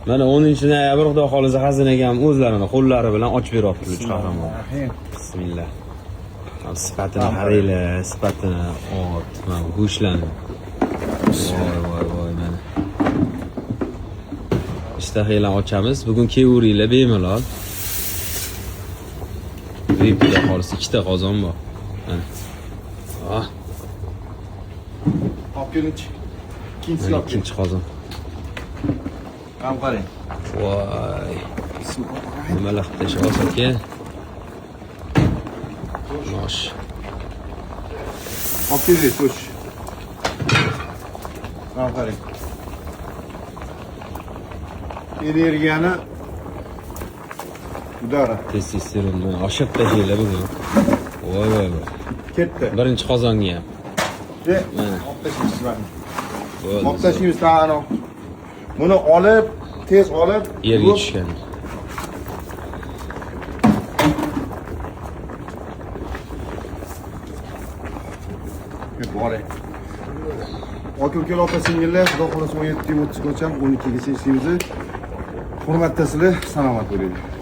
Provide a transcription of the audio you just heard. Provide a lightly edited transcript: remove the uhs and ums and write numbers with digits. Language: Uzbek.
Mana 10-noyabr xudo xolisa xazinaga ham o'zlarini qo'llari bilan ochib beryapti uch qahramon. Bismillah. Sifatini qaranglar, sifatini ot, mana go'shtlarni. Voy mana. Ishtahalar ochamiz. Bugun kelaveringlar bemalol. Xudo xolisa ikkita qozon bor. Mana. Olib Ikkinchi qozon. Ham qarang. Voy. Nimalar qilib tashlasa aka? Mosh. Olib keling, to'sh. Ham qarang. Energiyani udara. Testosteronni oshib tashlaylar bugun. Voy. Ketdi. Birinchi qozonga ham. Mana. Olib tashlaysiz mana. Bo'ldi. Olib tashlaymiz ta'ano. Buni olib, tez olib, yerga tushgan. Bore. Aka-ukalar, opa-singillar, xudo xolasa 17-30 gacha, 12gacha ishlaymiz. Hurmatdasizlar, salomat bo'linglar.